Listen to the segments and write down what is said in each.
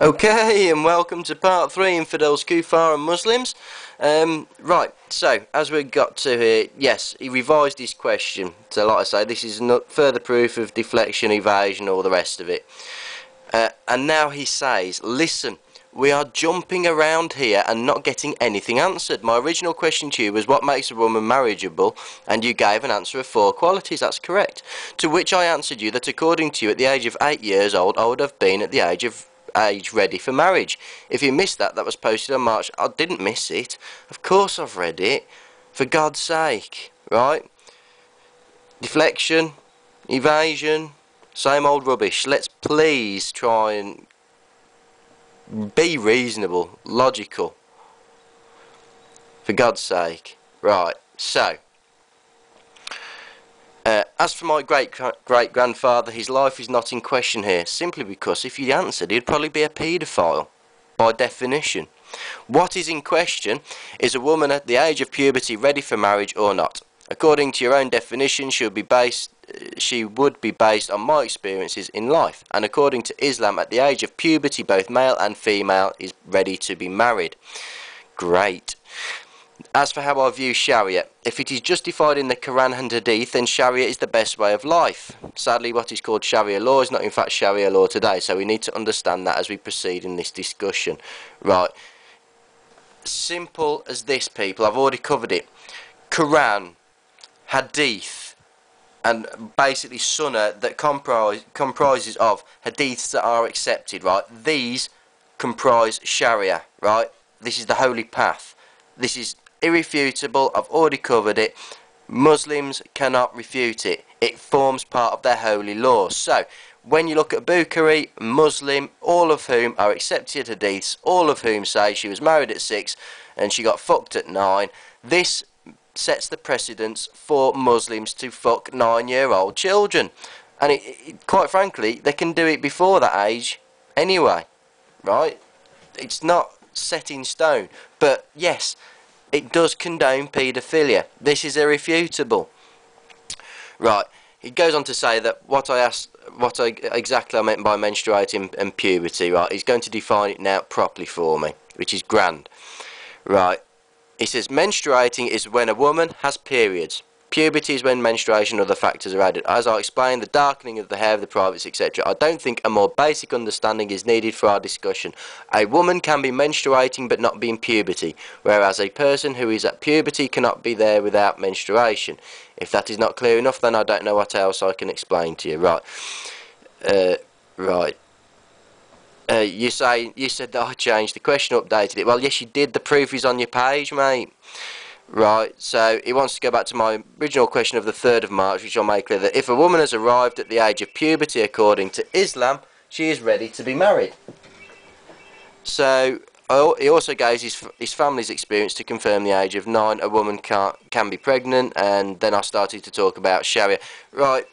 Okay, and welcome to part 3, Infidels, Kuffar and Muslims. Right, so, as we got to here, yes, he revised his question. So, like I say, this is not further proof of deflection, evasion, all the rest of it. And now he says, listen, we are jumping around here and not getting anything answered. My original question to you was, what makes a woman marriageable? And you gave an answer of 4 qualities. That's correct. To which I answered you that according to you, at the age of 8 years old, I would have been at the age ready for marriage. If you missed that, that was posted on March. I didn't miss it. Of course I've read it. For God's sake. Right? Deflection, evasion, same old rubbish. Let's please try and be reasonable, logical. For God's sake. Right, so as for my great-grandfather, his life is not in question here, simply because if he answered, he'd probably be a paedophile, by definition. What is in question is a woman at the age of puberty ready for marriage or not. According to your own definition, she would be based on my experiences in life. And according to Islam, at the age of puberty, both male and female is ready to be married. Great. As for how I view Sharia, if it is justified in the Quran and Hadith, then Sharia is the best way of life. Sadly, what is called Sharia law is not in fact Sharia law today, so we need to understand that as we proceed in this discussion. Right. Simple as this, people. I've already covered it. Quran, Hadith, and basically Sunnah that comprises of Hadiths that are accepted, right? These comprise Sharia, right? This is the holy path. This is irrefutable. I've already covered it. Muslims cannot refute it. It forms part of their holy law. So, when you look at Bukhari, Muslim, all of whom are accepted hadiths, all of whom say she was married at 6 and she got fucked at 9, this sets the precedence for Muslims to fuck 9-year-old children. And quite frankly, they can do it before that age anyway, right? It's not set in stone. But yes, it does condone paedophilia. This is irrefutable. Right. He goes on to say that exactly I meant by menstruating and puberty, right? He's going to define it now properly for me, which is grand. Right. He says menstruating is when a woman has periods. Puberty is when menstruation and other factors are added. As I explained, the darkening of the hair, of the privates, etc. I don't think a more basic understanding is needed for our discussion. A woman can be menstruating but not be in puberty, whereas a person who is at puberty cannot be there without menstruation. If that is not clear enough, then I don't know what else I can explain to you. Right. Right. You said that I changed the question, updated it. Well, yes, you did. The proof is on your page, mate. Right, so he wants to go back to my original question of the 3rd of March, which I'll make clear that if a woman has arrived at the age of puberty according to Islam, she is ready to be married. So, he also gives his family's experience to confirm the age of 9, a woman can be pregnant, and then I started to talk about Sharia. Right,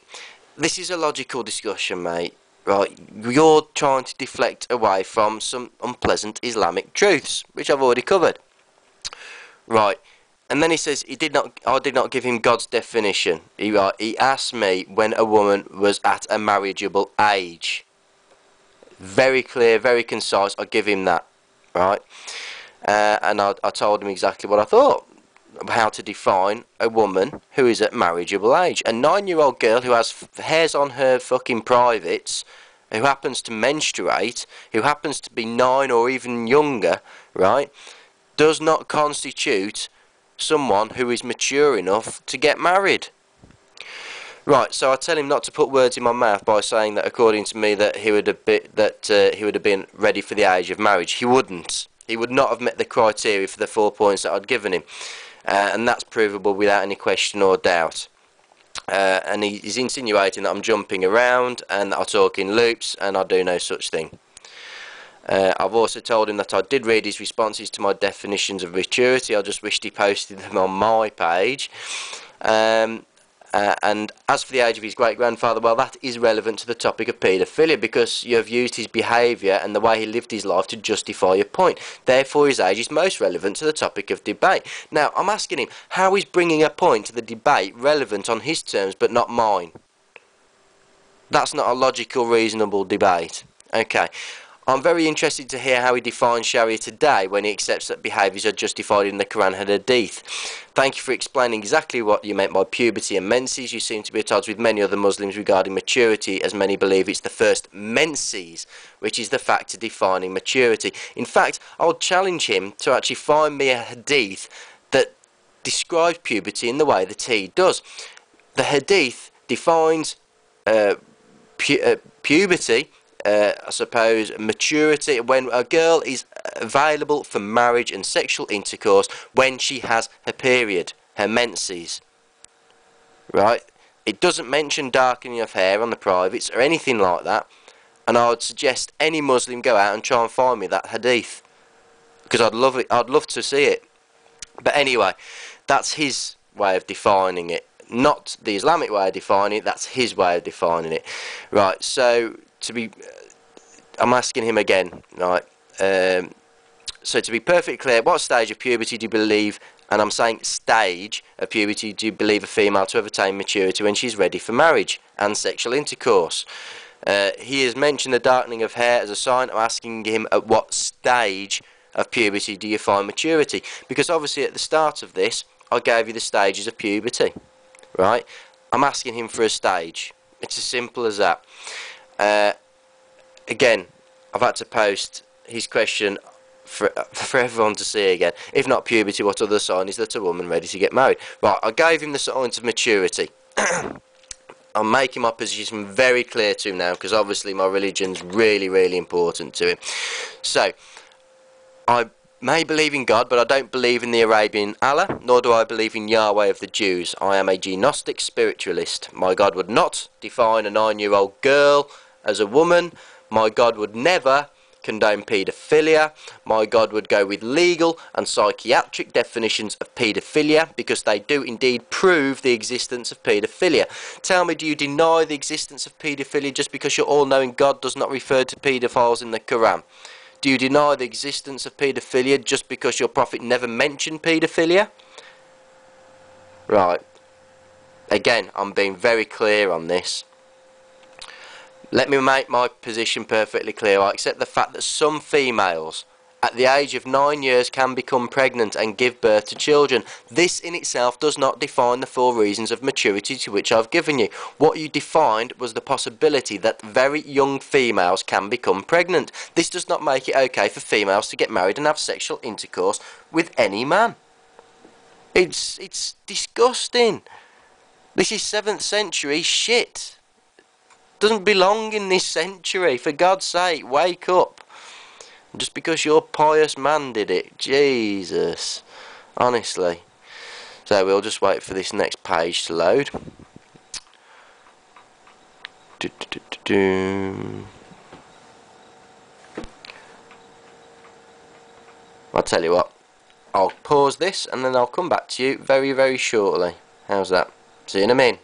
this is a logical discussion, mate. Right, you're trying to deflect away from some unpleasant Islamic truths, which I've already covered. Right. And then he says I did not give him God's definition. He asked me when a woman was at a marriageable age. Very clear, very concise. I give him that, right? And I told him exactly what I thought, how to define a woman who is at marriageable age. A 9-year-old girl who has hairs on her fucking privates, who happens to menstruate, who happens to be 9 or even younger, right, does not constitute someone who is mature enough to get married. Right, so I tell him not to put words in my mouth by saying that according to me that he would have been ready for the age of marriage. He wouldn't. He would not have met the criteria for the 4 points that I'd given him, and that's provable without any question or doubt. And he's insinuating that I'm jumping around and that I talk in loops, and I do no such thing. I've also told him that I did read his responses to my definitions of maturity. I just wished he posted them on my page. And as for the age of his great-grandfather, well, that is relevant to the topic of paedophilia because you have used his behaviour and the way he lived his life to justify your point. Therefore, his age is most relevant to the topic of debate. Now, I'm asking him, how is bringing a point to the debate relevant on his terms but not mine? That's not a logical, reasonable debate. Okay. I'm very interested to hear how he defines Sharia today when he accepts that behaviours are justified in the Quran and Hadith. Thank you for explaining exactly what you meant by puberty and menses. You seem to be at odds with many other Muslims regarding maturity, as many believe it's the first menses, which is the factor defining maturity. In fact, I would challenge him to actually find me a Hadith that describes puberty in the way that he does. The Hadith defines puberty, I suppose, maturity, when a girl is available for marriage and sexual intercourse when she has her period, her menses. Right? It doesn't mention darkening of hair on the privates or anything like that, and I would suggest any Muslim go out and try and find me that hadith, because I'd love it. I'd love to see it. But anyway, that's his way of defining it, not the Islamic way of defining it. That's his way of defining it. Right, so I'm asking him again, right, so to be perfectly clear, what stage of puberty do you believe, and I'm saying stage of puberty, do you believe a female to have attained maturity when she's ready for marriage and sexual intercourse? He has mentioned the darkening of hair as a sign. I'm asking him, at what stage of puberty do you find maturity? Because obviously at the start of this, I gave you the stages of puberty, right? I'm asking him for a stage. It's as simple as that. Again, I've had to post his question for everyone to see again. If not puberty, what other sign is that a woman ready to get married? Right, I gave him the signs of maturity. I'm making my position very clear to him now, because obviously my religion's really, really important to him. So, I may believe in God, but I don't believe in the Arabian Allah, nor do I believe in Yahweh of the Jews. I am a gnostic spiritualist. My God would not define a 9-year-old girl as a woman. My God would never condone paedophilia. My God would go with legal and psychiatric definitions of paedophilia, because they do indeed prove the existence of paedophilia. Tell me, do you deny the existence of paedophilia just because your all-knowing God does not refer to paedophiles in the Quran? Do you deny the existence of paedophilia just because your prophet never mentioned paedophilia? Right. Again, I'm being very clear on this. Let me make my position perfectly clear. I accept the fact that some females at the age of 9 years can become pregnant and give birth to children. This in itself does not define the 4 reasons of maturity to which I've given you. What you defined was the possibility that very young females can become pregnant. This does not make it okay for females to get married and have sexual intercourse with any man. It's disgusting. This is 7th century shit. Doesn't belong in this century. For God's sake, wake up. Just because your pious man did it. Jesus. Honestly. So we'll just wait for this next page to load. I'll tell you what. I'll pause this and then I'll come back to you very, very shortly. How's that? See you in a minute.